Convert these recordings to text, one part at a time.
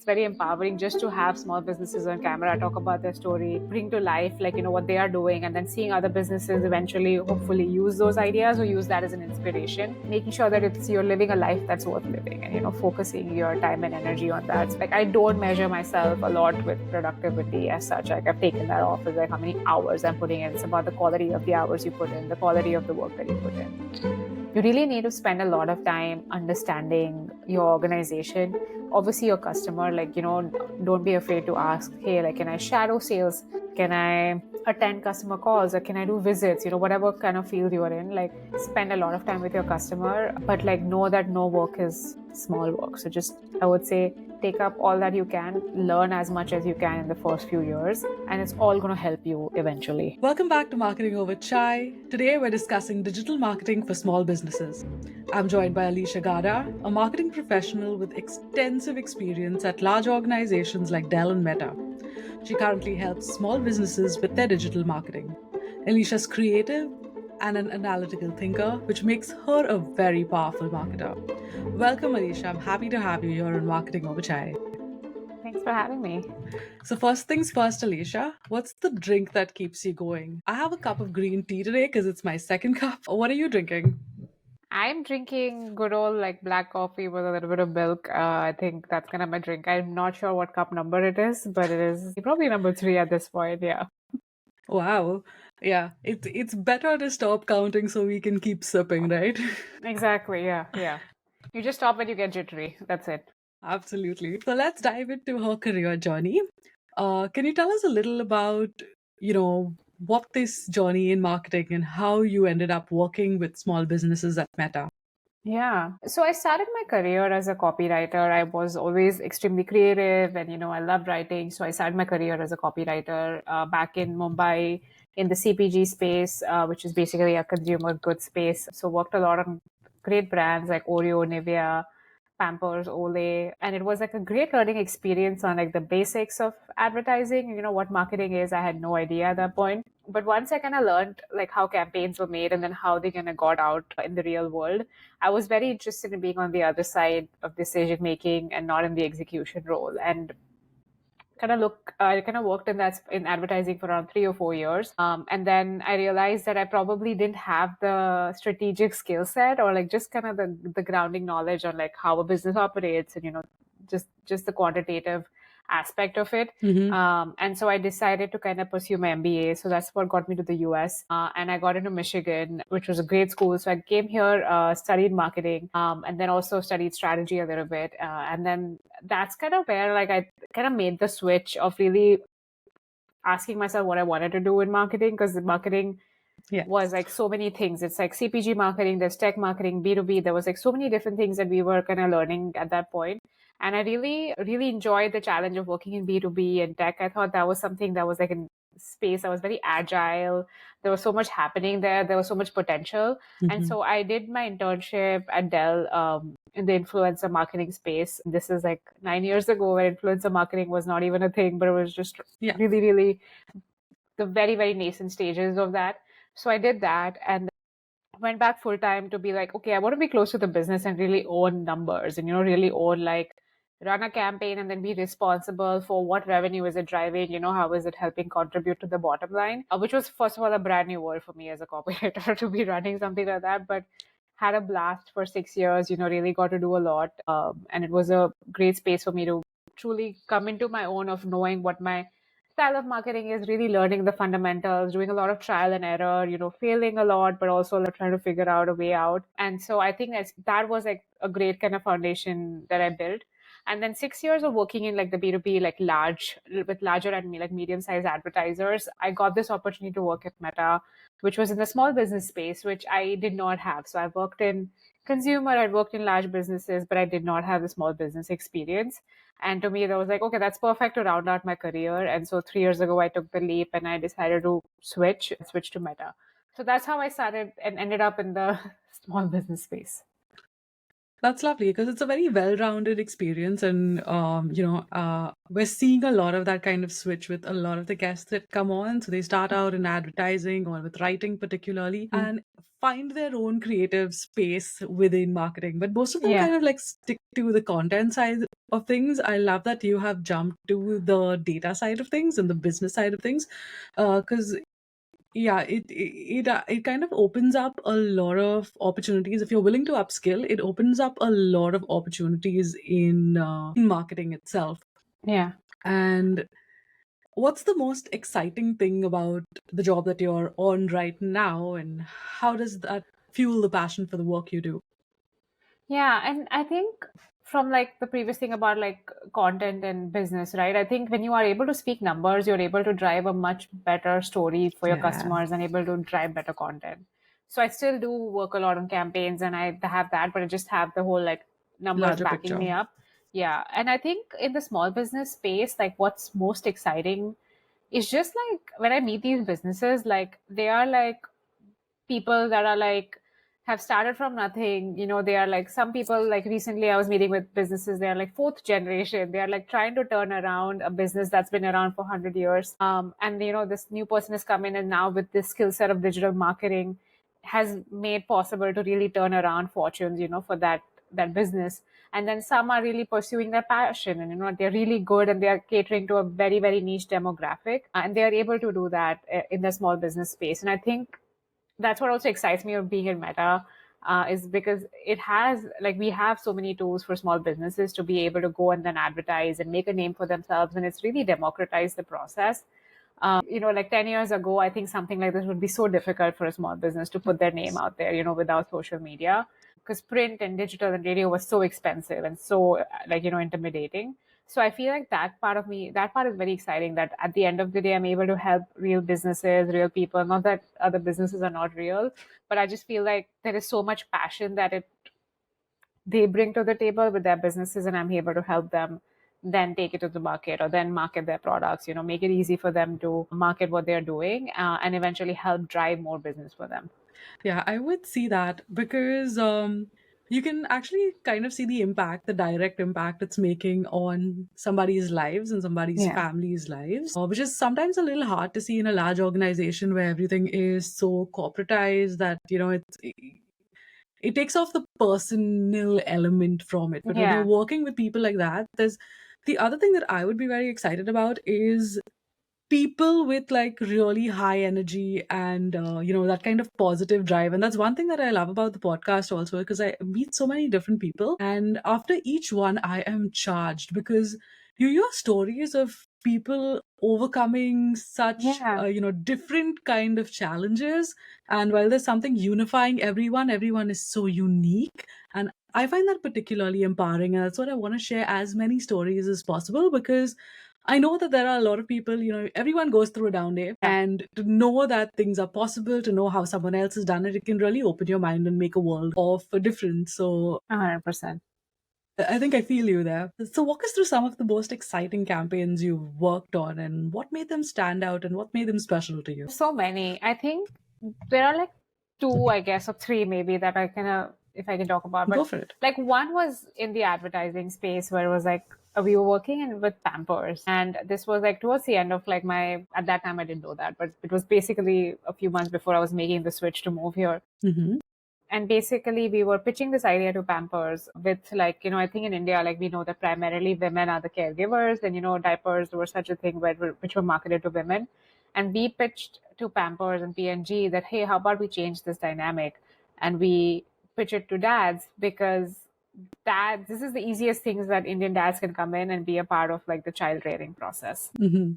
it's very empowering just to have small businesses on camera talk about their story, bring to life what they are doing, and then seeing other businesses eventually hopefully use those ideas or use that as an inspiration, making sure that you're living a life that's worth living, and focusing your time and energy on that. So, I don't measure myself a lot with productivity as such. I've taken that off as how many hours I'm putting in. It's about the quality of the hours you put in, the quality of the work that you put in. You really need to spend a lot of time understanding your organization, obviously your customer. Don't be afraid to ask, hey, can I shadow sales? Can I attend customer calls, or can I do visits? Whatever kind of field you're in, spend a lot of time with your customer, but know that no work is small work. So just, I would say, take up all that you can, learn as much as you can in the first few years, and it's all going to help you eventually. Welcome back to Marketing Over Chai. Today we're discussing digital marketing for small businesses. I'm joined by Elisha Gada, a marketing professional with extensive experience at large organizations like Dell and Meta. She currently helps small businesses with their digital marketing. Elisha's creative and an analytical thinker, which makes her a very powerful marketer. Welcome, Elisha. I'm happy to have you here on Marketing Over Chai. Thanks for having me. So first things first, Elisha, what's the drink that keeps you going? I have a cup of green tea today because it's my second cup. What are you drinking? I'm drinking good old black coffee with a little bit of milk. I think that's kind of my drink. I'm not sure what cup number it is, but it is probably number 3 at this point. Yeah. Wow. Yeah, it's better to stop counting so we can keep sipping, right? Exactly. Yeah. You just stop when you get jittery. That's it. Absolutely. So let's dive into her career journey. Can you tell us a little about, what this journey in marketing and how you ended up working with small businesses at Meta? Yeah. So I started my career as a copywriter. I was always extremely creative and, I loved writing. So I started my career as a copywriter back in Mumbai in the CPG space, which is basically a consumer goods space. So worked a lot on great brands like Oreo, Nivea, Pampers, Olay. And it was a great learning experience on the basics of advertising. What marketing is, I had no idea at that point. But once I kind of learned how campaigns were made and then how they kind of got out in the real world, I was very interested in being on the other side of decision making and not in the execution role. And I kind of worked in advertising for around 3 or 4 years. And then I realized that I probably didn't have the strategic skill set or just kind of the grounding knowledge on how a business operates and, just the quantitative aspect of it. Mm-hmm. And so I decided to kind of pursue my MBA. So that's what got me to the US. And I got into Michigan, which was a great school. So I came here, studied marketing, and then also studied strategy a little bit. And then that's kind of where I kind of made the switch of really asking myself what I wanted to do in marketing, because the marketing was so many things. It's CPG marketing, there's tech marketing, B2B. There was so many different things that we were kind of learning at that point. And I really, really enjoyed the challenge of working in B2B and tech. I thought that was something that was in space. I was very agile. There was so much happening there. There was so much potential. Mm-hmm. And so I did my internship at Dell in the influencer marketing space. This is 9 years ago, where influencer marketing was not even a thing, but it was just really, really the very, very nascent stages of that. So I did that and went back full time to be okay, I want to be close to the business and really own numbers and, really own run a campaign and then be responsible for what revenue is it driving, how is it helping contribute to the bottom line, which was, first of all, a brand new world for me as a copywriter to be running something like that. But had a blast for 6 years, really got to do a lot. And it was a great space for me to truly come into my own of knowing what my style of marketing is, really learning the fundamentals, doing a lot of trial and error, failing a lot, but also trying to figure out a way out. And so I think that was a great kind of foundation that I built. And then 6 years of working in the B2B, with larger and medium-sized advertisers, I got this opportunity to work at Meta, which was in the small business space, which I did not have. So I worked in consumer, I worked in large businesses, but I did not have the small business experience. And to me, that was okay, that's perfect to round out my career. And so 3 years ago, I took the leap and I decided to switch to Meta. So that's how I started and ended up in the small business space. That's lovely because it's a very well-rounded experience, and we're seeing a lot of that kind of switch with a lot of the guests that come on. So they start out in advertising or with writing, particularly. And find their own creative space within marketing, but most of them Yeah. kind of like stick to the content side of things. I love that you have jumped to the data side of things and the business side of things, because yeah, it kind of opens up a lot of opportunities. If you're willing to upskill, it opens up a lot of opportunities in marketing itself. Yeah. And what's the most exciting thing about the job that you're on right now, and how does that fuel the passion for the work you do? Yeah, and I think from like the previous thing about like content and business, right? I think when you are able to speak numbers, you're able to drive a much better story for your Yeah, customers and able to drive better content. So I still do work a lot on campaigns and I have that, but I just have the whole like numbers larger backing picture. me up. Yeah. And I think in the small business space, like what's most exciting is just like when I meet these businesses, like they are like people that are like have started from nothing. They are like some people, like recently I was meeting with businesses, they are like fourth generation, they are like trying to turn around a business that's been around for 100 years. And this new person has come in and now with this skill set of digital marketing has made possible to really turn around fortunes, for that business. And then some are really pursuing their passion, and they're really good and they are catering to a very very niche demographic, and they are able to do that in the small business space. And I think that's what also excites me of being in Meta, is because it has like we have so many tools for small businesses to be able to go and then advertise and make a name for themselves, and it's really democratized the process. Like 10 years ago, I think something like this would be so difficult for a small business to put their name out there, without social media, because print and digital and radio was so expensive and so like, intimidating. So I feel like that part is very exciting, that at the end of the day, I'm able to help real businesses, real people. Not that other businesses are not real, but I just feel like there is so much passion that they bring to the table with their businesses, and I'm able to help them then take it to the market or then market their products, make it easy for them to market what they're doing, and eventually help drive more business for them. Yeah, I would see that because you can actually kind of see the impact, the direct impact it's making on somebody's lives and somebody's Yeah. family's lives, which is sometimes a little hard to see in a large organization where everything is so corporatized that, it takes off the personal element from it. But when you're Yeah. working with people like that, there's the other thing that I would be very excited about is people with like really high energy and that kind of positive drive. And that's one thing that I love about the podcast also, because I meet so many different people and after each one I am charged, because you hear stories of people overcoming such Yeah. different kind of challenges, and while there's something unifying everyone is so unique. And I find that particularly empowering, and that's what I want to share as many stories as possible, because I know that there are a lot of people, everyone goes through a down day, Yeah. and to know that things are possible, to know how someone else has done it, it can really open your mind and make a world of a difference. So 100%. I think I feel you there. So walk us through some of the most exciting campaigns you've worked on and what made them stand out and what made them special to you. So many. I think there are like two, I guess, or three maybe that I can, if I can talk about. Go But for it. like one was in the advertising space where it was like we were working with Pampers, and this was like towards the end of like my. At that time, I didn't know that, but it was basically a few months before I was making the switch to move here. Mm-hmm. And basically we were pitching this idea to Pampers with like, I think in India, like we know that primarily women are the caregivers, and diapers were such a thing which were marketed to women. And we pitched to Pampers and P&G that, hey, how about we change this dynamic and we pitch it to dads, because dads, this is the easiest things that Indian dads can come in and be a part of like the child rearing process. Mm-hmm.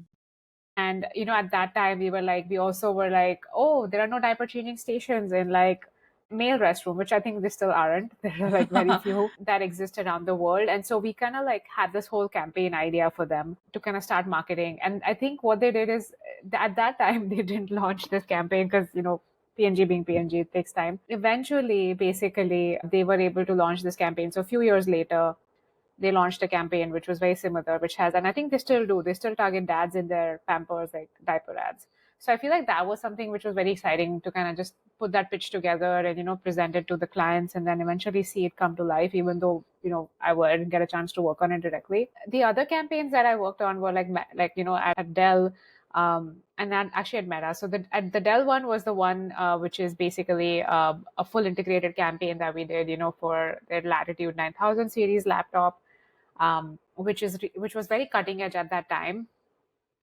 And at that time we also were like, oh, there are no diaper changing stations in like male restroom, which I think they still aren't. There are like very few that exist around the world. And so we kind of like had this whole campaign idea for them to kind of start marketing. And I think what they did is at that time they didn't launch this campaign because PNG being PNG, it takes time. Eventually, basically, they were able to launch this campaign. So a few years later, they launched a campaign which was very similar, which has, and I think they still do, they still target dads in their Pampers, like diaper ads. So I feel like that was something which was very exciting to kind of just put that pitch together and, present it to the clients and then eventually see it come to life, even though, I didn't get a chance to work on it directly. The other campaigns that I worked on were like at Dell, And then actually at Meta. So the Dell one was the one which is basically a full integrated campaign that we did, for their Latitude 9000 series laptop, which was very cutting edge at that time.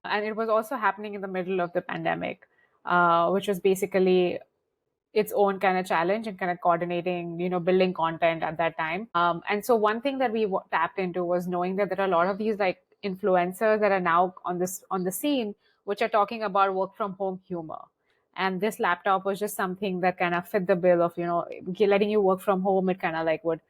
And it was also happening in the middle of the pandemic, which was basically its own kind of challenge and kind of coordinating, building content at that time. And so one thing that we tapped into was knowing that there are a lot of these like influencers that are now on the scene, which are talking about work from home humor. And this laptop was just something that kind of fit the bill of, letting you work from home. It kind of like would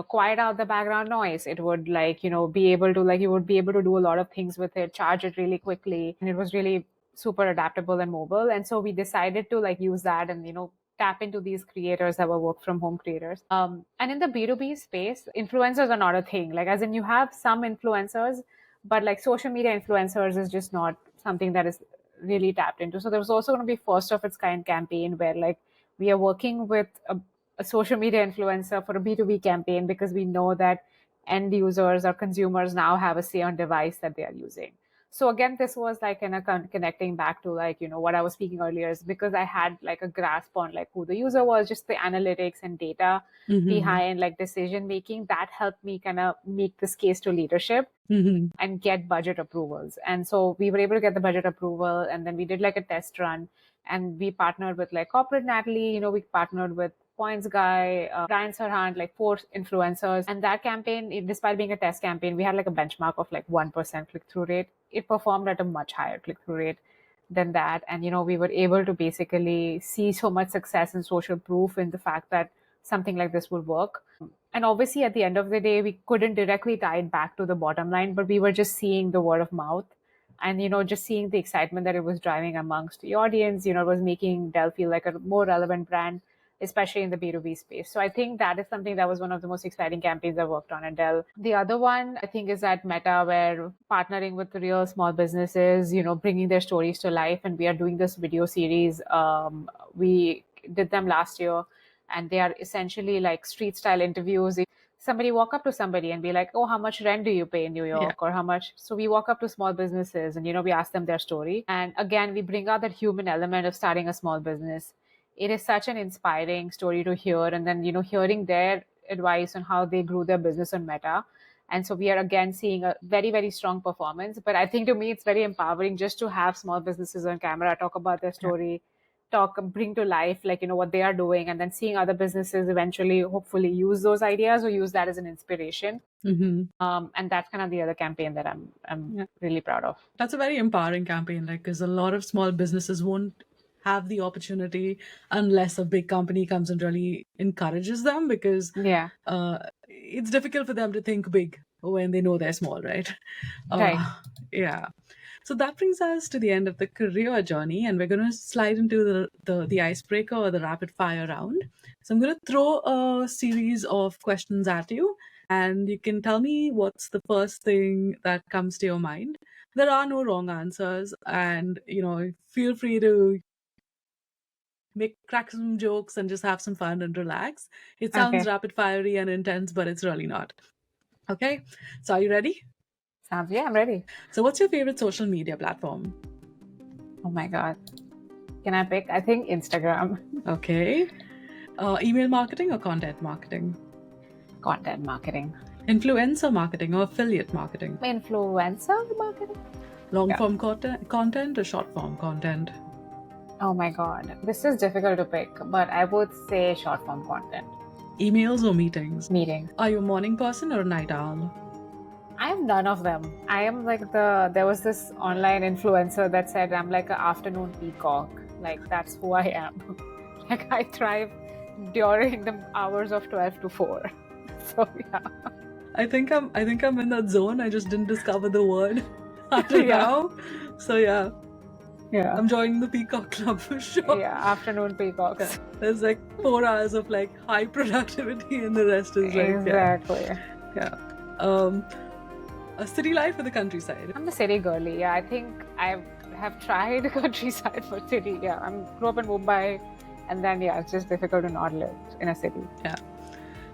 quiet out the background noise. It would be able to you would be able to do a lot of things with it, charge it really quickly. And it was really super adaptable and mobile. And so we decided to use that and, tap into these creators that were work from home creators. And in the B2B space, influencers are not a thing. Like as in you have some influencers, but like social media influencers is just not something that is really tapped into. So there was also going to be first of its kind campaign where like we are working with a social media influencer for a B2B campaign because we know that end users or consumers now have a say on device that they are using. So again, this was like connecting back to what I was speaking earlier is because I had like a grasp on like who the user was, just the analytics and data behind like decision making that helped me kind of make this case to leadership and get budget approvals. And so we were able to get the budget approval, and then we did like a test run, and we partnered with like Corporate Natalie, we partnered with Points Guy, Brian Sarhant, like 4 influencers. And that campaign, despite being a test campaign, we had like a benchmark of like 1% click-through rate. It performed at a much higher click-through rate than that. And, we were able to basically see so much success and social proof in the fact that something like this would work. And obviously, at the end of the day, we couldn't directly tie it back to the bottom line, but we were just seeing the word of mouth and, just seeing the excitement that it was driving amongst the audience. It was making Dell feel like a more relevant brand, especially in the B2B space. So I think that is something that was one of the most exciting campaigns I worked on at Dell. The other one, I think, is at Meta, where partnering with real small businesses, bringing their stories to life. And we are doing this video series. We did them last year, and they are essentially like street style interviews. Somebody walk up to somebody and be like, oh, how much rent do you pay in New York? Yeah. Or how much? So we walk up to small businesses and, we ask them their story. And again, we bring out that human element of starting a small business. It is such an inspiring story to hear. And then, hearing their advice on how they grew their business on Meta. And so we are again seeing a very, very strong performance. But I think to me, it's very empowering just to have small businesses on camera, talk about their story, bring to life, like, what they are doing, and then seeing other businesses eventually, hopefully use those ideas or use that as an inspiration. And that's kind of the other campaign that I'm really proud of. That's a very empowering campaign, like, because a lot of small businesses won't have the opportunity unless a big company comes and really encourages them, because it's difficult for them to think big when they know they're small, right? Yeah. So that brings us to the end of the career journey, and we're going to slide into the icebreaker or the rapid fire round. So I'm going to throw a series of questions at you, and you can tell me what's the first thing that comes to your mind. There are no wrong answers, and feel free to crack some jokes and just have some fun and relax. It sounds rapid fiery and intense, but it's really not. Okay, so are you ready? Yeah, I'm ready. So what's your favorite social media platform? Oh my God. Can I pick? I think Instagram. Okay. Email marketing or content marketing? Content marketing. Influencer marketing or affiliate marketing? Influencer marketing. Long form content or short form content? Oh my God. This is difficult to pick, but I would say short form content. Emails or meetings? Meetings. Are you a morning person or a night owl? I am none of them. I am like there was this online influencer that said I'm like an afternoon peacock. Like that's who I am. Like I thrive during the hours of 12 to 4. So yeah. I think I'm in that zone. I just didn't discover the word until now. So yeah. Yeah. I'm joining the peacock club for sure. Yeah, afternoon peacocks. Yeah. There's like 4 hours of like high productivity and the rest is like exactly. Yeah. A city life or the countryside? I'm the city girly. Yeah, I think I have tried countryside for city. Yeah, I grew up in Mumbai, and then it's just difficult to not live in a city. Yeah.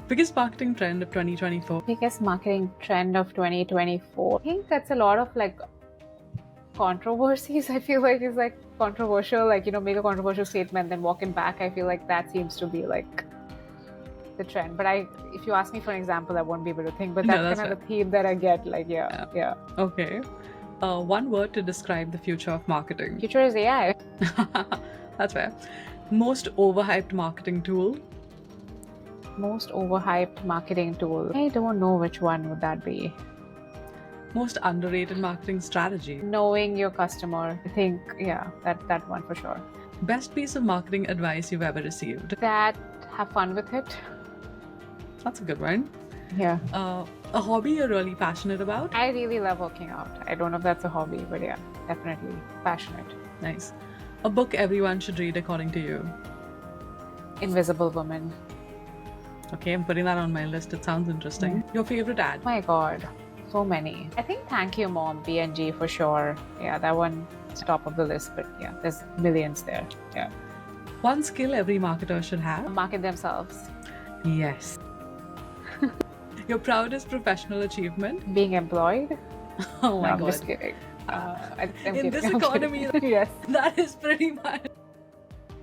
Biggest marketing trend of 2024? Biggest marketing trend of 2024. I think that's a lot of like controversies, I feel like is like controversial, like, make a controversial statement, then walk it back. I feel like that seems to be like the trend. But if you ask me for an example, I won't be able to think, but that's kind of the theme that I get, like, yeah. Okay. One word to describe the future of marketing. Future is AI. That's fair. Most overhyped marketing tool. Most overhyped marketing tool. I don't know which one would that be. Most underrated marketing strategy. Knowing your customer. I think, that one for sure. Best piece of marketing advice you've ever received. That have fun with it. That's a good one. Yeah. A hobby you're really passionate about. I really love working out. I don't know if that's a hobby, but yeah, definitely passionate. Nice. A book everyone should read according to you. Invisible Woman. Okay, I'm putting that on my list. It sounds interesting. Your favorite ad? Oh my God, so many. I think Thank You Mom, B&G for sure. Yeah, that one is top of the list, but yeah, there's millions there. Yeah. One skill every marketer should have. Market themselves. Yes. Your proudest professional achievement? Being employed. Oh my God. I'm just kidding. In this economy, yes, that is pretty much.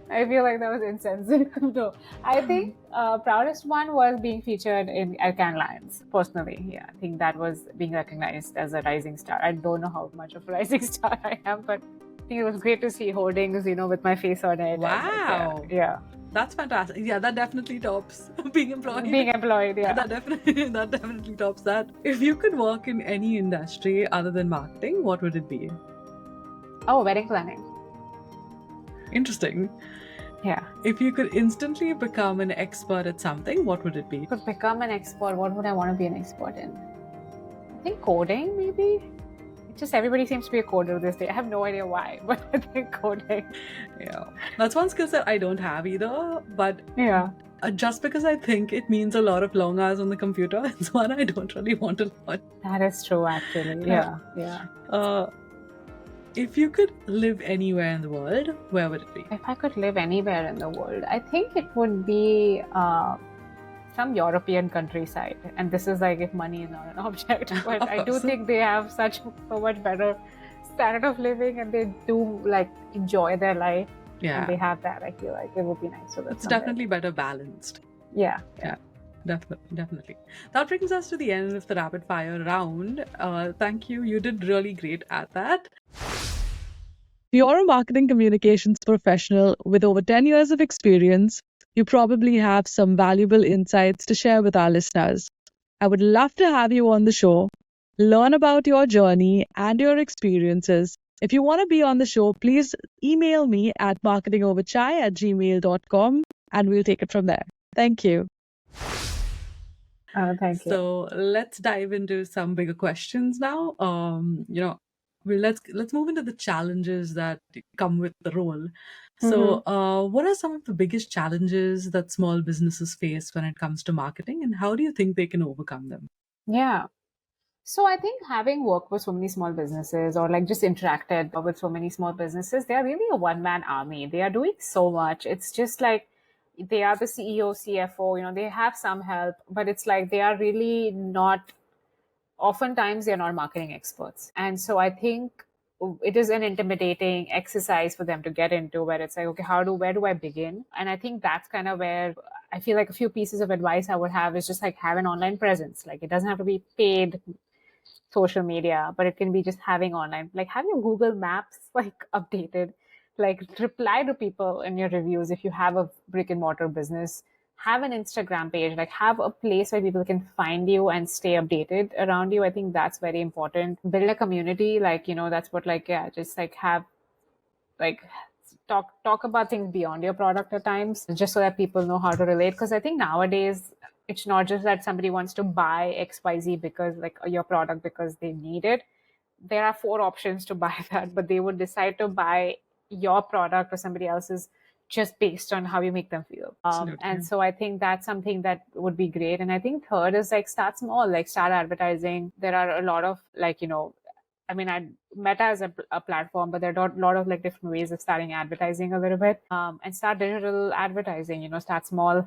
I feel like that was insensitive. No, I think proudest one was being featured at Cannes Lions. Personally, yeah, I think that was being recognized as a rising star. I don't know how much of a rising star I am, but I think it was great to see hoardings, with my face on it. Wow. Yeah. That's fantastic. Yeah, that definitely tops being employed. Being employed, yeah. That definitely tops that. If you could work in any industry other than marketing, what would it be? Oh, wedding planning. Interesting. Yeah. If you could instantly become an expert at something, what would it be? Could become an expert, what would I want to be an expert in? I think coding, maybe? Just everybody seems to be a coder this day. I have no idea why, but I think coding. Yeah. That's one skill set I don't have either, but yeah. Just because I think it means a lot of long hours on the computer, it's one I don't really want to learn. That is true, actually. Yeah. If you could live anywhere in the world, where would it be? If I could live anywhere in the world, I think it would be some European countryside. And this is like if money is not an object. But I do think they have so much better standard of living, and they do like enjoy their life. Yeah. And they have that. I feel like it would be nice. So it's definitely better balanced. Yeah. Definitely. That brings us to the end of the rapid fire round. Thank you. You did really great at that. If you're a marketing communications professional with over 10 years of experience, you probably have some valuable insights to share with our listeners. I would love to have you on the show, learn about your journey and your experiences. If you want to be on the show, please email me at marketingoverchai@gmail.com and we'll take it from there. Thank you. Thank you. So let's dive into some bigger questions now. Let's move into the challenges that come with the role. So what are some of the biggest challenges that small businesses face when it comes to marketing, and how do you think they can overcome them? Yeah. So I think having worked with so many small businesses, or like just interacted with so many small businesses, they're really a one-man army. They are doing so much. It's just like they are the CEO, CFO, they have some help, but it's like they are really not, oftentimes they're not marketing experts. And so I think it is an intimidating exercise for them to get into, where it's like, okay, where do I begin? And I think that's kind of where I feel like a few pieces of advice I would have is just like have an online presence. Like it doesn't have to be paid social media, but it can be just having online, like have your Google Maps like updated, like reply to people in your reviews. If you have a brick and mortar business, have an Instagram page, like have a place where people can find you and stay updated around you. I think that's very important. Build a community, that's what just like have like talk about things beyond your product at times, just so that people know how to relate. Because I think nowadays it's not just that somebody wants to buy XYZ because like your product because they need it. There are 4 options to buy that, but they would decide to buy your product or somebody else's just based on how you make them feel. And so I think that's something that would be great. And I think third is like start small, like start advertising. There are a lot of Meta is a platform, but there are a lot of like different ways of starting advertising a little bit. And start digital advertising, start small,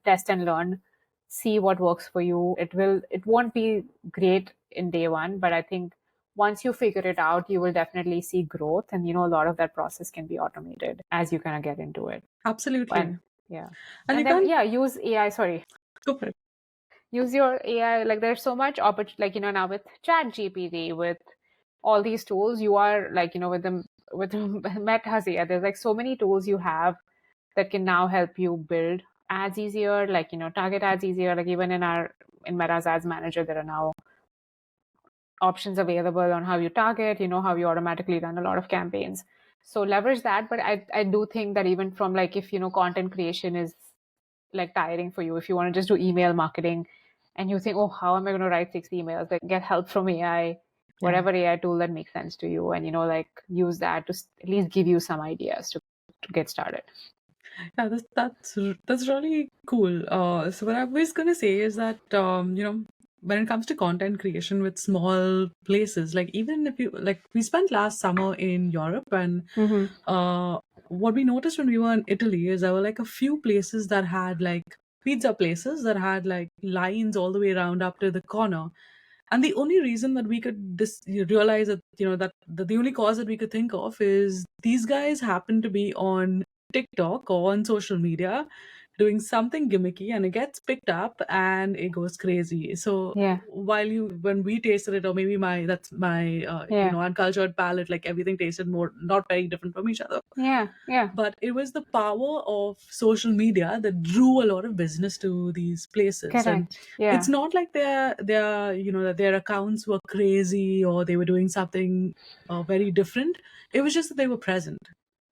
test and learn, see what works for you. It won't be great in day one, but I think once you figure it out, you will definitely see growth. And, a lot of that process can be automated as you kind of get into it. Absolutely. And yeah. And And then, use AI. Sorry. Go for it. Use your AI. Like there's so much opportunity, like, now with Chat GPT, with all these tools, you are like, with Meta's AI, there's like so many tools you have that can now help you build ads easier, like, target ads easier. Like even in Meta's Ads Manager, there are now options available on how you target, how you automatically run a lot of campaigns. So leverage that. But I do think that even from like, if, content creation is like tiring for you, if you want to just do email marketing and you think, oh, how am I going to write 6 emails? Like get help from AI, whatever AI tool that makes sense to you. And, like use that to at least give you some ideas to get started. Yeah, that's really cool. So what I was gonna say is that when it comes to content creation with small places, like even if you like, we spent last summer in Europe, and what we noticed when we were in Italy is there were like a few places that had like pizza places that had like lines all the way around up to the corner. And the only reason that we could realize that, that the only cause that we could think of is these guys happen to be on TikTok or on social media doing something gimmicky, and it gets picked up and it goes crazy. So Yeah. when we tasted it, or maybe that's my uncultured palate, like everything tasted more not very different from each other. Yeah. But it was the power of social media that drew a lot of business to these places. Correct. And it's not like their accounts were crazy or they were doing something very different. It was just that they were present.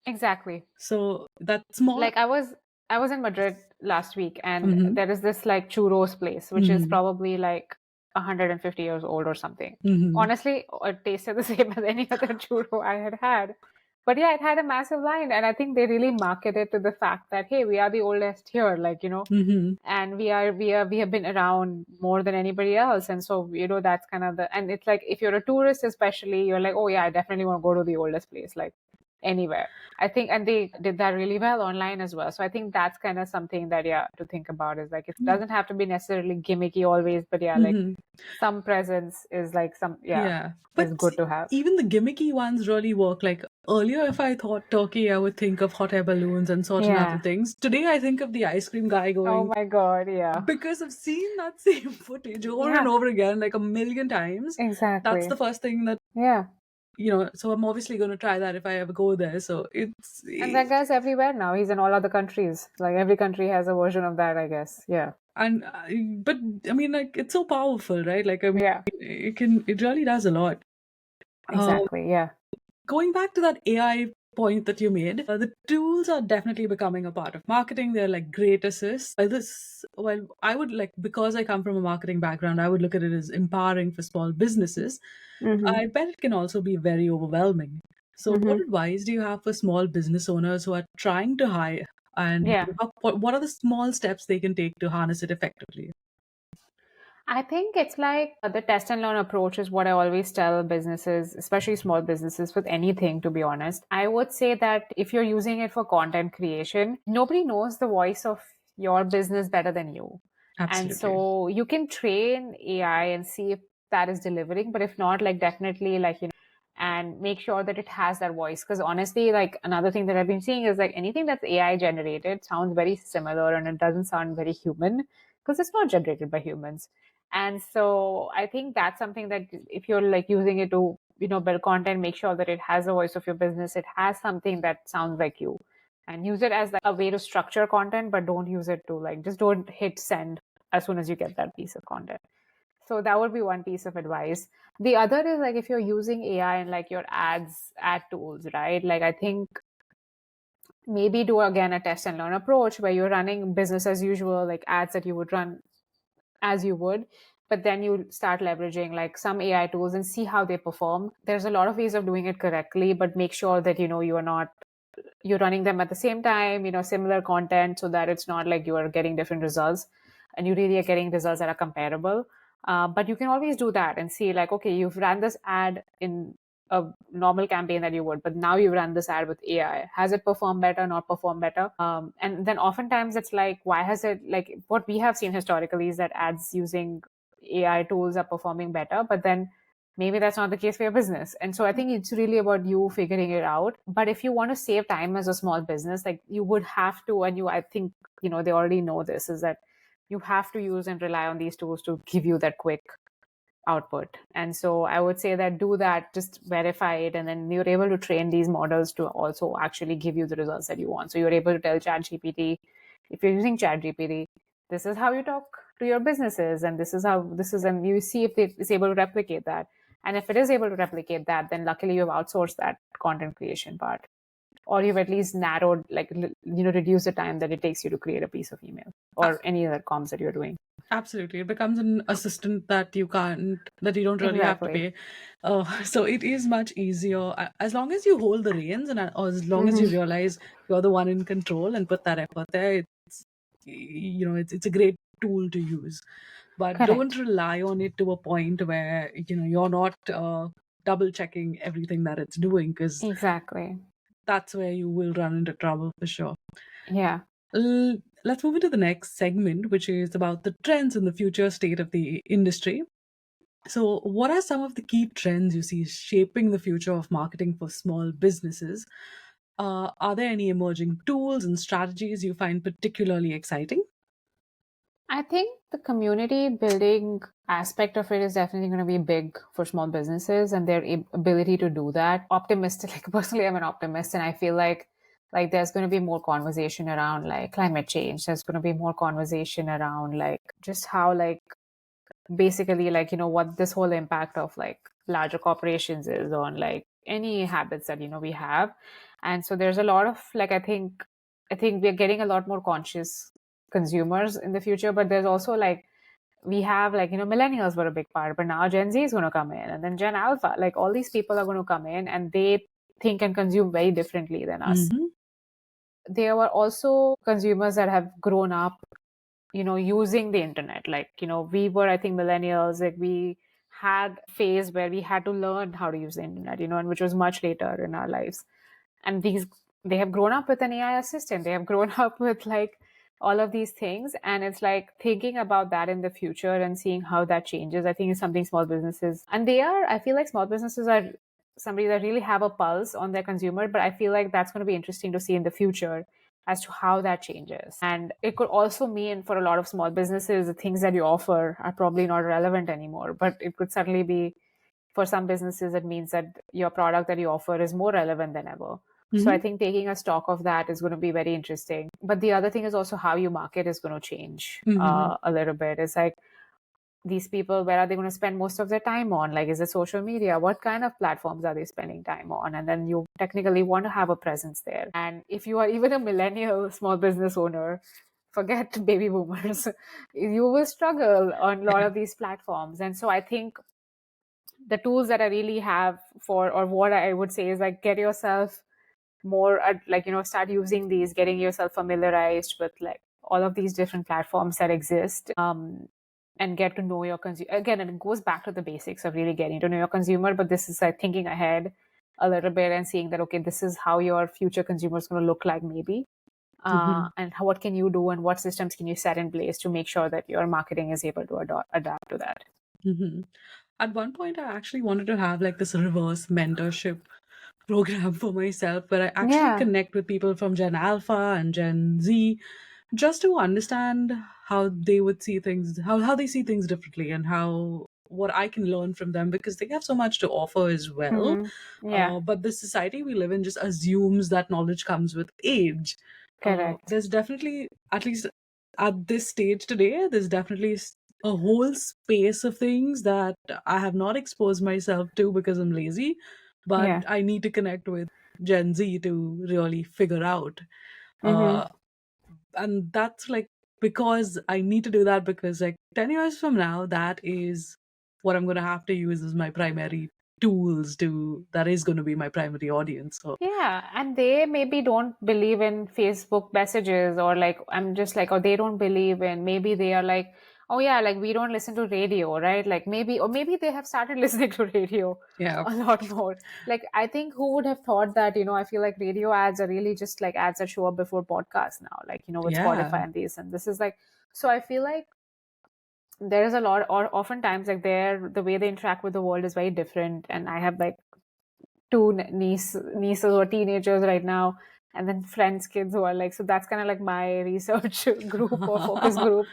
Exactly. So that's more like I was in Madrid last week, and there is this like churros place, which is probably like 150 years old or something. Honestly, it tasted the same as any other churro I had. But yeah, it had a massive line, and I think they really marketed to the fact that, hey, we are the oldest here, like, and we have been around more than anybody else. And so, that's kind of and it's like, if you're a tourist especially, you're like, oh yeah, I definitely want to go to the oldest place, like anywhere. I think, and they did that really well online as well. So I think that's kind of something that, to think about, is like, it doesn't have to be necessarily gimmicky always, but like some presence is like but is good to have. Even the gimmicky ones really work. Like earlier, if I thought turkey, I would think of hot air balloons and certain other things. Today, I think of the ice cream guy going, oh my God, yeah. Because I've seen that same footage over and over again, like a million times. Exactly. That's the first thing that, so I'm obviously going to try that if I ever go there. So and that guy's everywhere now. He's in all other countries. Like every country has a version of that, I guess. Yeah. And but I mean, like, it's so powerful, right? Like, I mean, it really does a lot. Exactly. Yeah. Going back to that AI point that you made, the tools are definitely becoming a part of marketing. They're like great assists. Well, I would like, because I come from a marketing background, I would look at it as empowering for small businesses. I bet it can also be very overwhelming. So what advice do you have for small business owners who are trying to hire? And what are the small steps they can take to harness it effectively? I think it's like the test and learn approach is what I always tell businesses, especially small businesses, with anything, to be honest. I would say that if you're using it for content creation, nobody knows the voice of your business better than you. Absolutely. And so you can train AI and see if that is delivering, but if not, like definitely and make sure that it has that voice. Because honestly, like another thing that I've been seeing is like anything that's AI generated sounds very similar, and it doesn't sound very human because it's not generated by humans. And so I think that's something that if you're like using it to, build content, make sure that it has the voice of your business. It has something that sounds like you, and use it as like a way to structure content, but don't use it to like, just don't hit send as soon as you get that piece of content. So that would be one piece of advice. The other is like, if you're using AI and like your ad tools, right? Like I think maybe do again a test and learn approach where you're running business as usual, like ads that you would run as you would, but then you start leveraging like some AI tools and see how they perform. There's a lot of ways of doing it correctly, but make sure that, you're running them at the same time, similar content, so that it's not like you are getting different results and you really are getting results that are comparable. But you can always do that and see like, okay, you've ran this ad in a normal campaign that you would, but now you run this ad with AI. Has it performed better, not performed better? And then oftentimes it's like, why has it, like what we have seen historically is that ads using AI tools are performing better, but then maybe that's not the case for your business. And so I think it's really about you figuring it out. But if you want to save time as a small business, like you would have to, and I think, they already know this, is that you have to use and rely on these tools to give you that quick output. And so I would say that do that, just verify it, and then you're able to train these models to also actually give you the results that you want. So you're able to tell ChatGPT, if you're using ChatGPT, this is how you talk to your businesses, and and you see if it's able to replicate that. And if it is able to replicate that, then luckily you've outsourced that content creation part, or you've at least narrowed, reduced the time that it takes you to create a piece of email or any other comms that you're doing. Absolutely. It becomes an assistant that you don't really have to pay. So it is much easier as long as you hold the reins and as long as you realize you're the one in control and put that effort there. It's a great tool to use, but Correct. don't rely on it to a point where, you're not double checking everything that it's doing, because Exactly. that's where you will run into trouble for sure. Yeah. Let's move into the next segment, which is about the trends in the future state of the industry. So, what are some of the key trends you see shaping the future of marketing for small businesses? Are there any emerging tools and strategies you find particularly exciting? I think the community building aspect of it is definitely going to be big for small businesses and their ability to do that. Optimistic, like personally, I'm an optimist, and I feel like there's going to be more conversation around like climate change. There's going to be more conversation around like just how basically what this whole impact of like larger corporations is on like any habits that we have. And so there's a lot of I think we're getting a lot more conscious consumers in the future, but there's also we have millennials were a big part, but now Gen Z is going to come in, and then Gen Alpha, like all these people are going to come in, and they think and consume very differently than us. There were also consumers that have grown up using the internet. We were, I think, millennials, like we had a phase where we had to learn how to use the internet, and which was much later in our lives. And they have grown up with an AI assistant. They have grown up with like all of these things. And it's like thinking about that in the future and seeing how that changes, I think is something small businesses, and I feel like small businesses are somebody that really have a pulse on their consumer, but I feel like that's going to be interesting to see in the future as to how that changes. And it could also mean for a lot of small businesses, the things that you offer are probably not relevant anymore, but it could certainly be for some businesses, it means that your product that you offer is more relevant than ever. So I think taking a stock of that is going to be very interesting. But the other thing is also how you market is going to change a little bit. It's like these people, where are they going to spend most of their time on? Like, is it social media? What kind of platforms are they spending time on? And then you technically want to have a presence there. And if you are even a millennial small business owner, forget baby boomers, you will struggle on a lot of these platforms. And so I think the tools that I really have or what I would say is like get yourself more start using these, getting yourself familiarized with like all of these different platforms that exist, and get to know your consumer. Again, and it goes back to the basics of really getting to know your consumer, but this is like thinking ahead a little bit and seeing that, okay, this is how your future consumer is going to look like maybe. And what can you do and what systems can you set in place to make sure that your marketing is able to adapt to that. At one point, I actually wanted to have like this reverse mentorship program for myself where I actually connect with people from Gen Alpha and Gen Z just to understand how they would see things, how they see things differently, and what I can learn from them, because they have so much to offer as well. But the society we live in just assumes that knowledge comes with age. Correct. There's definitely, at least at this stage today, there's definitely a whole space of things that I have not exposed myself to because I'm lazy, but I need to connect with Gen Z to really figure out. And that's like, because I need to do that, because like 10 years from now, that is what I'm going to have to use as my primary tools that is going to be my primary audience. So and they maybe don't believe in Facebook messages, or like or they don't believe in, maybe they are like, oh yeah, like we don't listen to radio, right? Like maybe they have started listening to radio a lot more. Like I think who would have thought that, I feel like radio ads are really just like ads that show up before podcasts now, like with Spotify and this is like, so I feel like there is a lot, or oftentimes like the way they interact with the world is very different. And I have like two nieces who are teenagers right now, and then friends kids who are like, so that's kind of like my research group or focus group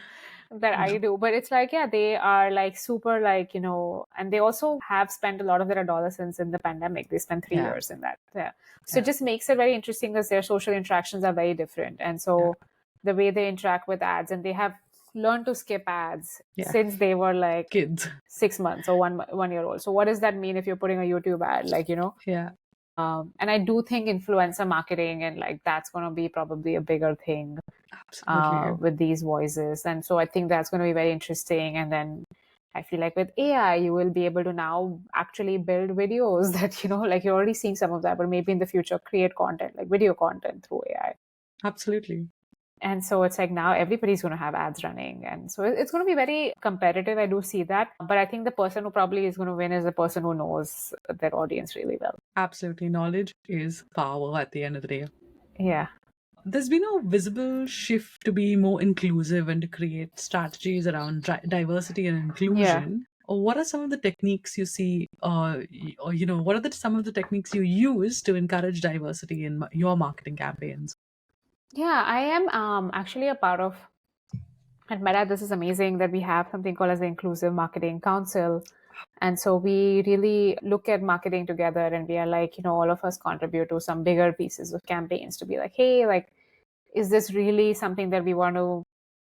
that I do. But it's like, yeah, they are like super like, and they also have spent a lot of their adolescence in the pandemic. They spent 3 years in that. Yeah. So it just makes it very interesting because their social interactions are very different. And so the way they interact with ads, and they have learned to skip ads since they were like Kids. 6 months or 1 year old. So what does that mean if you're putting a YouTube ad, like, and I do think influencer marketing and like that's going to be probably a bigger thing with these voices. And so I think that's going to be very interesting. And then I feel like with AI, you will be able to now actually build videos that, like you're already seeing some of that, but maybe in the future create content, like video content through AI. Absolutely. And so it's like now everybody's going to have ads running. And so it's going to be very competitive. I do see that. But I think the person who probably is going to win is the person who knows their audience really well. Absolutely. Knowledge is power at the end of the day. Yeah. There's been a visible shift to be more inclusive and to create strategies around diversity and inclusion. What are some of the techniques you see, or what are some of the techniques you use to encourage diversity in your marketing campaigns? Yeah, I am actually a part of, at Meta, this is amazing that we have something called as the Inclusive Marketing Council. And so we really look at marketing together, and we are like, all of us contribute to some bigger pieces of campaigns to be like, hey, like, is this really something that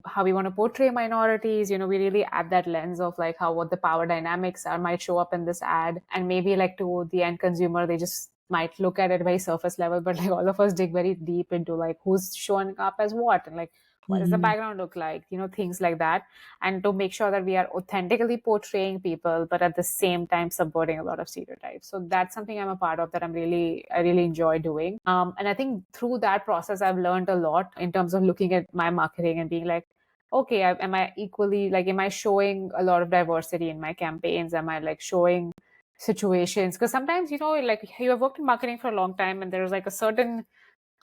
how we want to portray minorities? We really add that lens of like what the power dynamics are might show up in this ad. And maybe like to the end consumer, they just might look at it very surface level, but like all of us dig very deep into like who's showing up as what, and like what does the background look like, things like that. And to make sure that we are authentically portraying people, but at the same time subverting a lot of stereotypes. So that's something I'm a part of that I really enjoy doing. And I think through that process, I've learned a lot in terms of looking at my marketing and being like, okay, am I showing a lot of diversity in my campaigns? Am I like showing situations? Because sometimes, like you have worked in marketing for a long time, and there's like a certain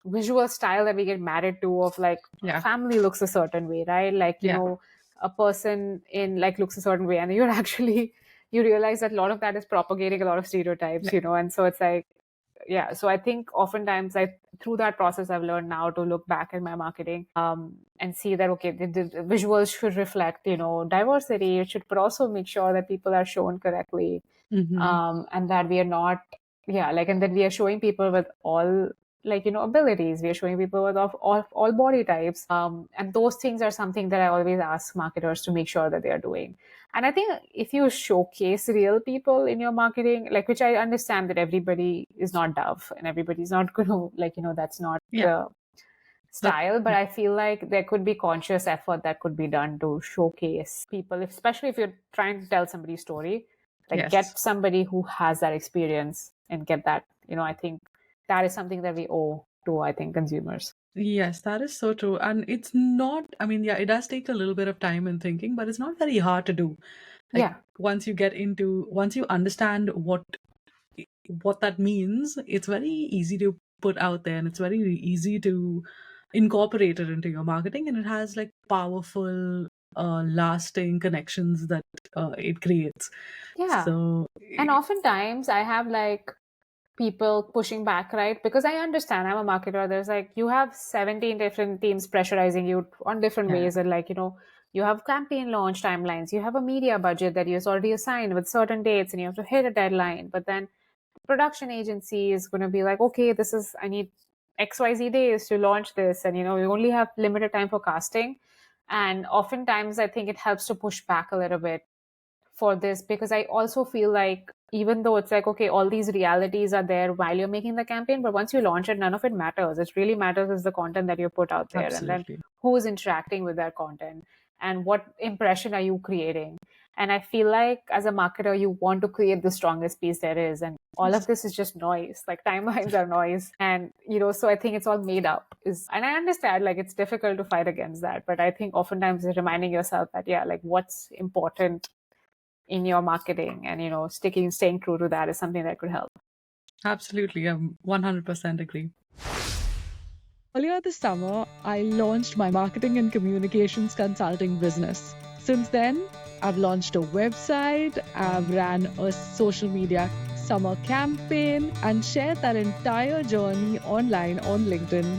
visual style that we get married to of like family looks a certain way, right? Like, a person in like looks a certain way, and you realize that a lot of that is propagating a lot of stereotypes, and so it's like, so I think oftentimes through that process, I've learned now to look back at my marketing and see that, okay, the visuals should reflect, diversity. It should, but also make sure that people are shown correctly, and that we are not, and that we are showing people with all abilities. We are showing people with all body types. And those things are something that I always ask marketers to make sure that they are doing. And I think if you showcase real people in your marketing, like, which I understand that everybody is not Dove and everybody's not going to, that's not the style, but I feel like there could be conscious effort that could be done to showcase people, especially if you're trying to tell somebody's story, like get somebody who has that experience and get that, I think that is something that we owe to, I think, consumers. Yes, that is so true. And it's not, it does take a little bit of time and thinking, but it's not very hard to do. Like, once you understand what that means, it's very easy to put out there, and it's very easy to incorporate it into your marketing, and it has like powerful lasting connections that it creates. And oftentimes I have like people pushing back, right? Because I understand, I'm a marketer, there's like, you have 17 different teams pressurizing you on different ways, and like, you have campaign launch timelines, you have a media budget that you've already assigned with certain dates, and you have to hit a deadline. But then production agency is going to be like, okay, I need XYZ days to launch this, and we only have limited time for casting. And oftentimes I think it helps to push back a little bit for this, because I also feel like, even though it's like, okay, all these realities are there while you're making the campaign, but once you launch it, none of it matters. It really matters is the content that you put out there. Absolutely. And then who is interacting with that content, and what impression are you creating. And I feel like as a marketer, you want to create the strongest piece there is. And all of this is just noise, like timelines are noise. And, so I think it's all made up. And I understand, like, it's difficult to fight against that. But I think oftentimes reminding yourself that, like, what's important in your marketing, and staying true to that is something that could help. Absolutely, I 100% agree. Earlier this summer, I launched my marketing and communications consulting business, Since then, I've launched a website, I've ran a social media summer campaign, and shared that entire journey online on LinkedIn.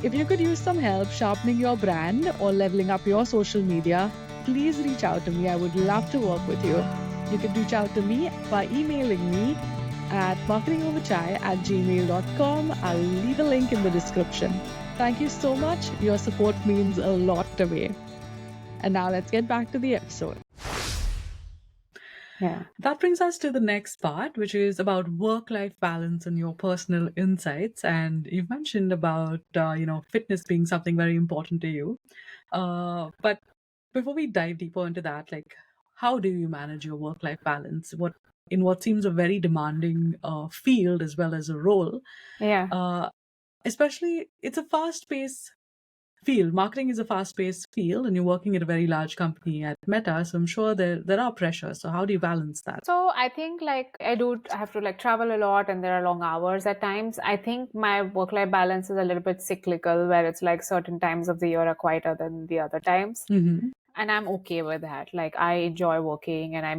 If you could use some help sharpening your brand or leveling up your social media, please reach out to me. I would love to work with you. You can reach out to me by emailing me at marketingoverchai@gmail.com. I'll leave a link in the description. Thank you so much. Your support means a lot to me. And now let's get back to the episode. Yeah. That brings us to the next part, which is about work-life balance and your personal insights. And you've mentioned about fitness being something very important to you. But before we dive deeper into that, like, how do you manage your work-life balance? What seems a very demanding field as well as a role. Yeah. Especially, it's a fast-paced field. Marketing is a fast-paced field, and you're working at a very large company at Meta, so I'm sure there are pressures. So how do you balance that? So I think like I have to like travel a lot and there are long hours at times. I think my work-life balance is a little bit cyclical where it's like certain times of the year are quieter than the other times. Mm-hmm. And I'm okay with that. Like I enjoy working and I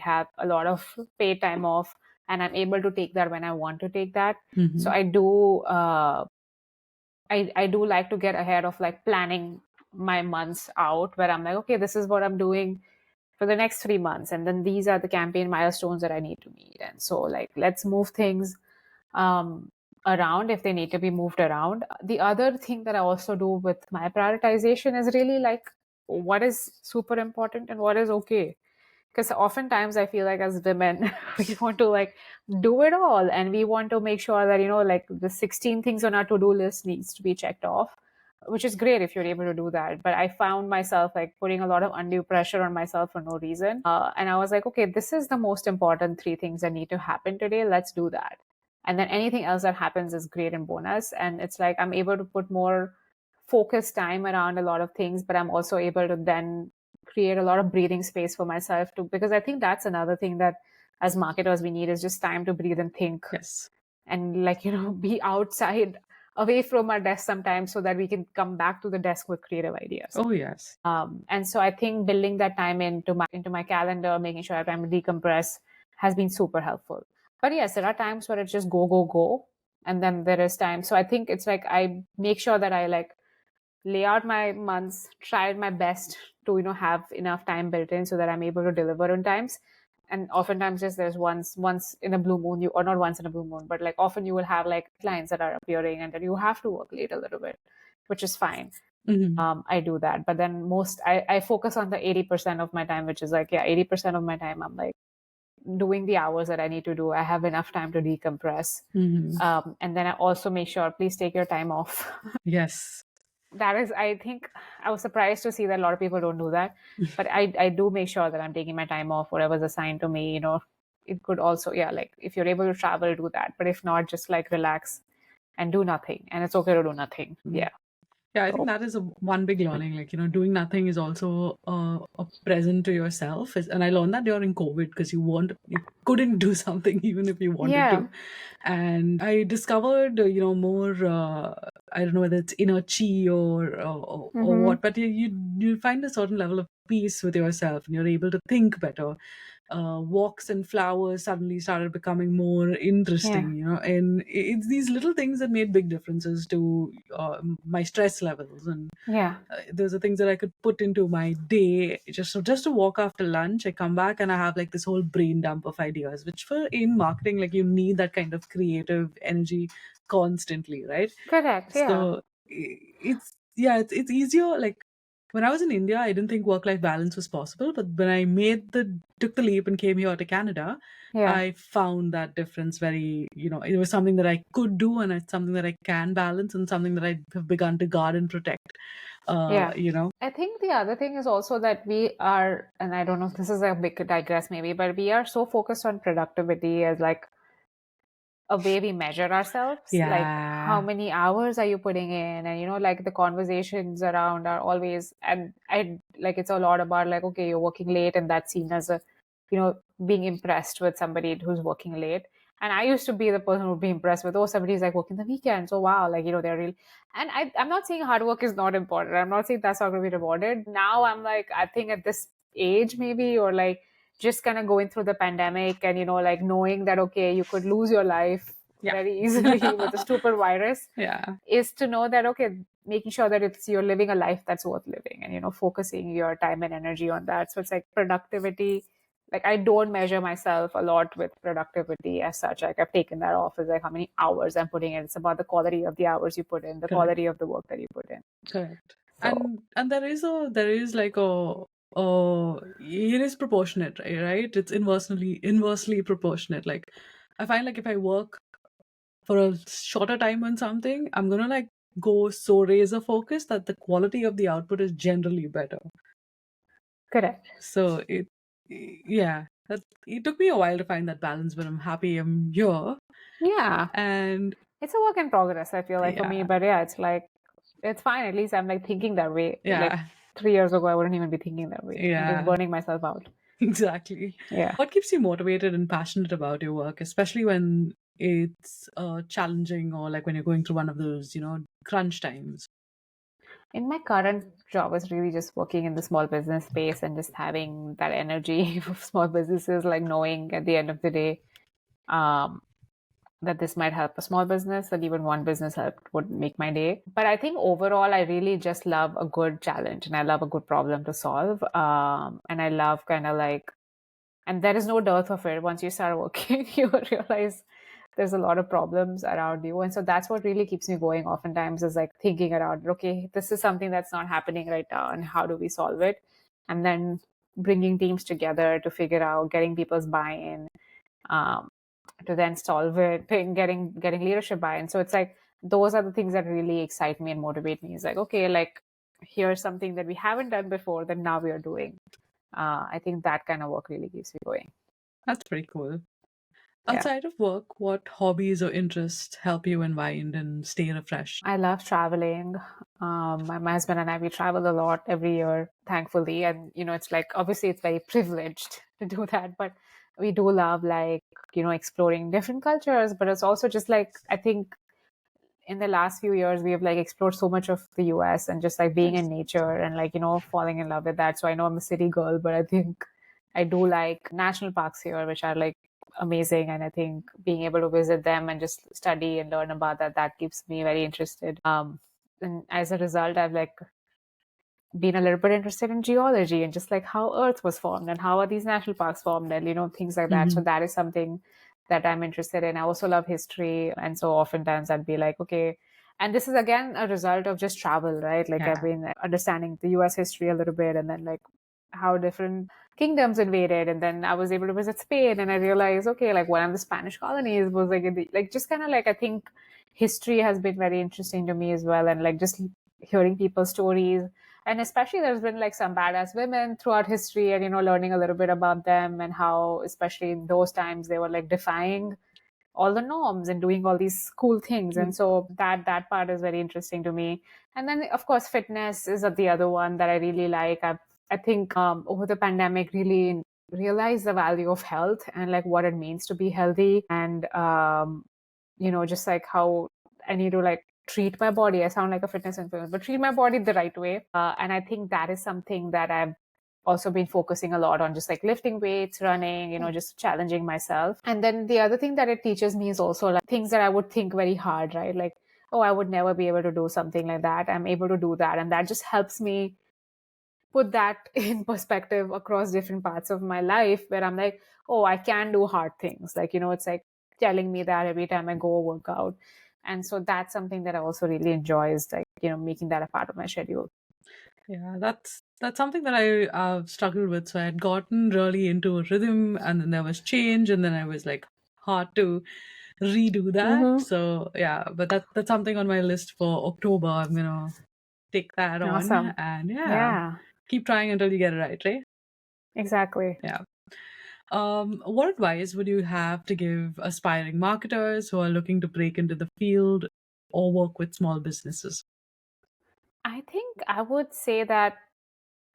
have a lot of paid time off and I'm able to take that when I want to take that. Mm-hmm. So I do I do like to get ahead of like planning my months out where I'm like, okay, this is what I'm doing for the next 3 months. And then these are the campaign milestones that I need to meet. And so like, let's move things around if they need to be moved around. The other thing that I also do with my prioritization is really like what is super important and what is okay. Because oftentimes I feel like as women, we want to like do it all and we want to make sure that, like the 16 things on our to-do list needs to be checked off, which is great if you're able to do that. But I found myself like putting a lot of undue pressure on myself for no reason. And I was like, okay, this is the most important 3 things that need to happen today. Let's do that. And then anything else that happens is great and bonus. And it's like I'm able to put more focused time around a lot of things, but I'm also able to then create a lot of breathing space for myself too, because I think that's another thing that as marketers we need is just time to breathe and think. Yes. And like, be outside away from our desk sometimes so that we can come back to the desk with creative ideas. Oh, yes. And so I think building that time into my calendar, making sure I have time to decompress has been super helpful. But yes, there are times where it's just go, go, go. And then there is time. So I think it's like I make sure that I like lay out my months, try my best to, have enough time built in so that I'm able to deliver on times. And oftentimes just there's once in a blue moon, or not once in a blue moon, but like often you will have like clients that are appearing and then you have to work late a little bit, which is fine. Mm-hmm. I do that. But then I focus on the 80% of my time, which is like, 80% of my time I'm like doing the hours that I need to do. I have enough time to decompress. Mm-hmm. And then I also make sure, please take your time off. Yes. That is, I think I was surprised to see that a lot of people don't do that, but I do make sure that I'm taking my time off, whatever's assigned to me, it could also, like if you're able to travel, do that. But if not, just like relax and do nothing. And it's okay to do nothing. Yeah. Yeah, I think that is one big learning. Like, doing nothing is also a present to yourself. And I learned that during COVID because you couldn't do something even if you wanted to. And I discovered, more, I don't know whether it's inner chi or what, but you find a certain level of peace with yourself and you're able to think better. Walks and flowers suddenly started becoming more interesting, and it's these little things that made big differences to my stress levels. And those are things that I could put into my day. Just to walk after lunch, I come back and I have like this whole brain dump of ideas, which in marketing, like you need that kind of creative energy constantly, right? Correct. So it's easier. Like when I was in India, I didn't think work-life balance was possible. But when I took the leap and came here to Canada, I found that difference very, it was something that I could do and it's something that I can balance and something that I have begun to guard and protect. I think the other thing is also that we are, and I don't know if this is a big digress maybe, but we are so focused on productivity as like a way we measure ourselves. Yeah. Like how many hours are you putting in? And like the conversations around are always, and I like it's a lot about like, okay, you're working late and that's seen as a, being impressed with somebody who's working late. And I used to be the person who would be impressed with, oh, somebody's like working the weekends. Oh, wow. Like, they're really, and I'm not saying hard work is not important. I'm not saying that's not going to be rewarded. Now I'm like, I think at this age, maybe, or like just kind of going through the pandemic and, like knowing that, okay, you could lose your life very easily with a stupid virus. Is to know that, okay, making sure that you're living a life that's worth living and, focusing your time and energy on that. So it's like productivity. Like I don't measure myself a lot with productivity as such. Like I've taken that off as like how many hours I'm putting in. It's about the quality of the hours you put in, the quality of the work that you put in. Correct. So, and there is like it is proportionate, right? It's inversely proportionate. Like I find like if I work for a shorter time on something, I'm gonna like go so razor focused that the quality of the output is generally better. Correct. So it took me a while to find that balance, but I'm happy I'm here. Yeah. And it's a work in progress, I feel like for me. But yeah, it's like, it's fine. At least I'm like thinking that way. Yeah. Like 3 years ago, I wouldn't even be thinking that way. I'm just burning myself out. Exactly. Yeah. What keeps you motivated and passionate about your work, especially when it's challenging or like when you're going through one of those, crunch times? In my current job is really just working in the small business space and just having that energy of small businesses, like knowing at the end of the day that this might help a small business, that even one business help would make my day. But I think overall, I really just love a good challenge and I love a good problem to solve. And I love kind of like, and there is no dearth of it. Once you start working, you realize there's a lot of problems around you. And so that's what really keeps me going oftentimes, is like thinking around, okay, this is something that's not happening right now and how do we solve it? And then bringing teams together to figure out, getting people's buy-in, to then solve it, getting leadership buy-in. So it's like, those are the things that really excite me and motivate me. It's like, okay, like here's something that we haven't done before that now we are doing. I think that kind of work really keeps me going. That's pretty cool. Outside of work, what hobbies or interests help you unwind and stay refreshed? I love traveling. My husband and I, we travel a lot every year, thankfully. And, it's like, obviously it's very privileged to do that, but we do love like, exploring different cultures. But it's also just like, I think in the last few years, we have like explored so much of the US and just like being in nature and like, falling in love with that. So I know I'm a city girl, but I think I do like national parks here, which are like amazing. And I think being able to visit them and just study and learn about that keeps me very interested. And as a result, I've like been a little bit interested in geology and just like how Earth was formed and how are these national parks formed and, things like that. So that is something that I'm interested in. I also love history. And so oftentimes I'd be like, okay, and this is again a result of just travel, right? Like I've been understanding the US history a little bit and then like how different kingdoms invaded. And then I was able to visit Spain and I realized, okay, like one of the Spanish colonies was like, like just kind of like, I think history has been very interesting to me as well. And like just hearing people's stories. And especially there's been like some badass women throughout history and, learning a little bit about them and how, especially in those times, they were like defying all the norms and doing all these cool things. And so that part is very interesting to me. And then, of course, fitness is the other one that I really like. I think over the pandemic, really realized the value of health and like what it means to be healthy and, just like how I need to like treat my body. I sound like a fitness influencer, but treat my body the right way. And I think that is something that I've also been focusing a lot on, just like lifting weights, running, just challenging myself. And then the other thing that it teaches me is also like things that I would think very hard, right? Like, oh, I would never be able to do something like that. I'm able to do that. And that just helps me put that in perspective across different parts of my life where I'm like, oh, I can do hard things. Like, it's like telling me that every time I go work out. And so that's something that I also really enjoy, is like, making that a part of my schedule. Yeah, that's something that I've struggled with. So I had gotten really into a rhythm and then there was change and then I was like hard to redo that. So yeah, but that's something on my list for October. I'm gonna take that Awesome. on and keep trying until you get it right? Exactly. Yeah. What advice would you have to give aspiring marketers who are looking to break into the field or work with small businesses? I think I would say that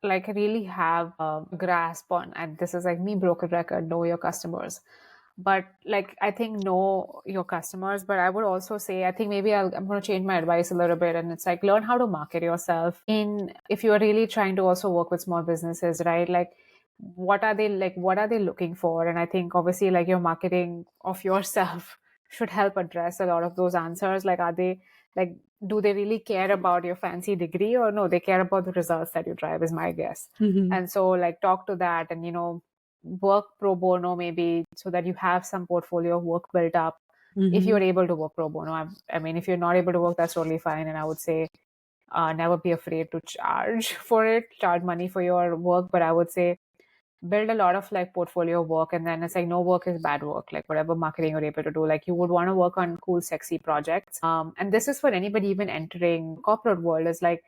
like really have a grasp on, and this is like me broken record, know your customers. But like, I think know your customers, but I would also say, I think maybe I'm going to change my advice a little bit. And it's like, learn how to market yourself if you are really trying to also work with small businesses, right? Like, what are they looking for? And I think obviously like your marketing of yourself should help address a lot of those answers. Like, are they like, do they really care about your fancy degree, or no, they care about the results that you drive, is my guess. And so like, talk to that, and work pro bono maybe, so that you have some portfolio of work built up. If you're able to work pro bono, I mean, if you're not able to work, that's totally fine. And I would say never be afraid to charge money for your work. But I would say build a lot of like portfolio work, and then it's like no work is bad work. Like, whatever marketing you're able to do, like, you would want to work on cool, sexy projects. And this is for anybody even entering corporate world, is like,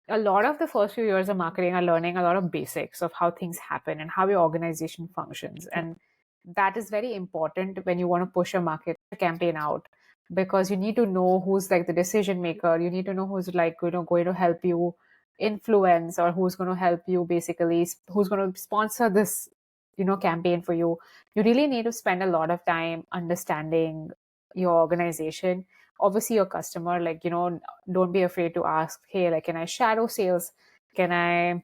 a lot of the first few years of marketing are learning a lot of basics of how things happen and how your organization functions. And that is very important when you want to push a market campaign out, because you need to know who's like the decision maker. You need to know who's like, going to help you influence, or who's going to help you basically, who's going to sponsor this, campaign for you. You really need to spend a lot of time understanding your organization, obviously your customer. Like, don't be afraid to ask, hey, like, can I shadow sales? Can I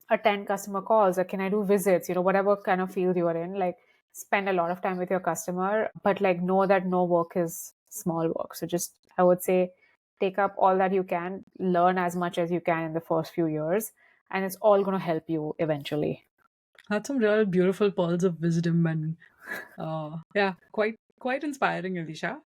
attend customer calls, or can I do visits? Whatever kind of field you are in, like, spend a lot of time with your customer, but like, know that no work is small work. So just, I would say, take up all that you can, learn as much as you can in the first few years, and it's all going to help you eventually. That's some real beautiful pearls of wisdom, and yeah, quite inspiring, Elisha.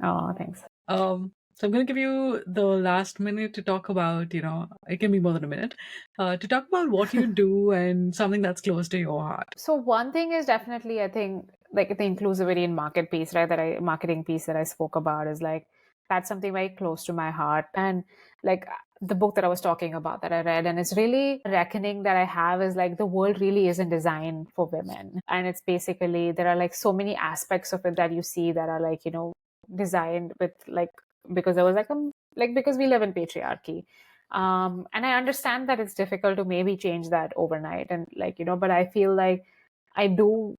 Oh, thanks. So I'm going to give you the last minute to talk about, it can be more than a minute, to talk about what you do and something that's close to your heart. So one thing is definitely, I think, like the inclusivity in marketing piece that I spoke about is like, that's something very close to my heart. And like the book that I was talking about that I read, and it's really a reckoning that I have, is like, the world really isn't designed for women. And it's basically, there are like so many aspects of it that you see that are like, designed with like, because there was like because we live in patriarchy. And I understand that it's difficult to maybe change that overnight, and like, but I feel like I do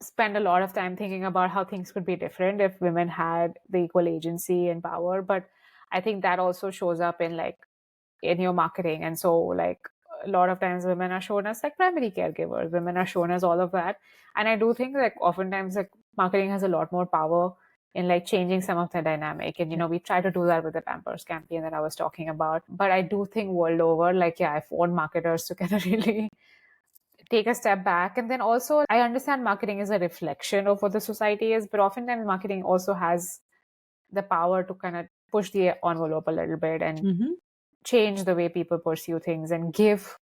spend a lot of time thinking about how things could be different if women had the equal agency and power. But I think that also shows up in like, in your marketing. And so like, a lot of times women are shown as like primary caregivers, women are shown as all of that. And I do think like oftentimes like marketing has a lot more power in like changing some of the dynamic. And we try to do that with the Pampers campaign that I was talking about. But I do think world over, like, yeah, I want marketers to kind of really take a step back. And then also, I understand marketing is a reflection of what the society is, but oftentimes marketing also has the power to kind of push the envelope a little bit and change the way people pursue things, and give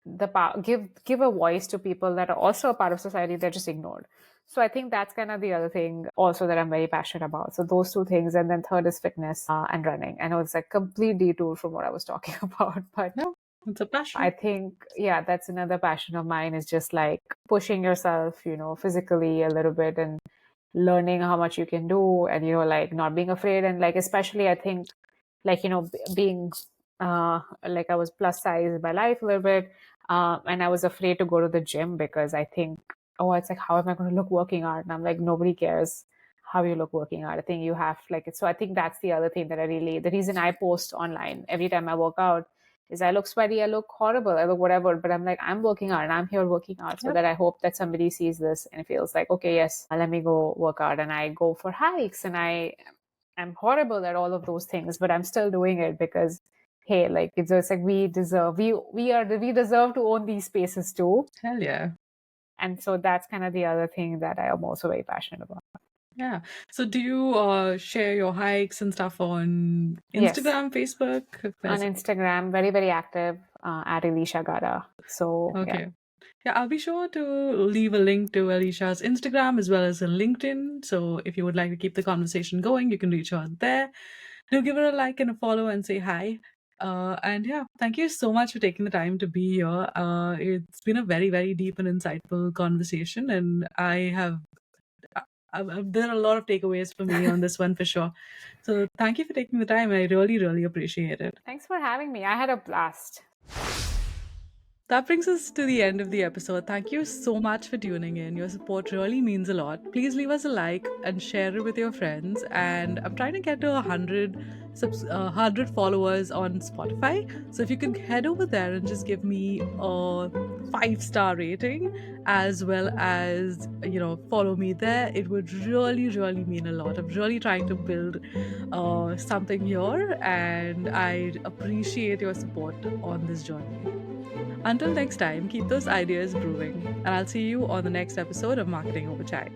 a voice to people that are also a part of society that just ignored. So I think that's kind of the other thing also that I'm very passionate about. So those two things. And then third is fitness and running. I know it's like complete detour from what I was talking about, but no, it's a passion. I think, yeah, that's another passion of mine, is just like pushing yourself, physically a little bit, and learning how much you can do, and, like not being afraid. And like, especially I think like, being like, I was plus size by life a little bit. And I was afraid to go to the gym because I think, oh, it's like, how am I going to look working out? And I'm like, nobody cares how you look working out. I think you have like it. So I think that's the other thing that the reason I post online every time I work out is I look sweaty, I look horrible, I look whatever, but I'm like, I'm working out and I'm here working out, so that I hope that somebody sees this and feels like, okay, yes, let me go work out. And I go for hikes, and I'm horrible at all of those things, but I'm still doing it because, hey, like, it's just like, we deserve to own these spaces too. Hell yeah. And so that's kind of the other thing that I am also very passionate about. Yeah. So do you share your hikes and stuff on Instagram, yes. Facebook? On Instagram, very, very active at Elisha Gada. So, okay. Yeah, I'll be sure to leave a link to Elisha's Instagram as well as a LinkedIn. So if you would like to keep the conversation going, you can reach her there. Do give her a like and a follow and say hi. And yeah, thank you so much for taking the time to be here. It's been a very, very deep and insightful conversation, and there are a lot of takeaways for me on this one for sure. So thank you for taking the time. I really, really appreciate it. Thanks for having me. I had a blast. That brings us to the end of the episode. Thank you so much for tuning in. Your support really means a lot. Please leave us a like and share it with your friends. And I'm trying to get to 100 followers on Spotify. So if you could head over there and just give me a 5-star rating, as well as follow me there, it would really, really mean a lot. I'm really trying to build something here, and I appreciate your support on this journey. Until next time, keep those ideas brewing, and I'll see you on the next episode of Marketing Over Chai.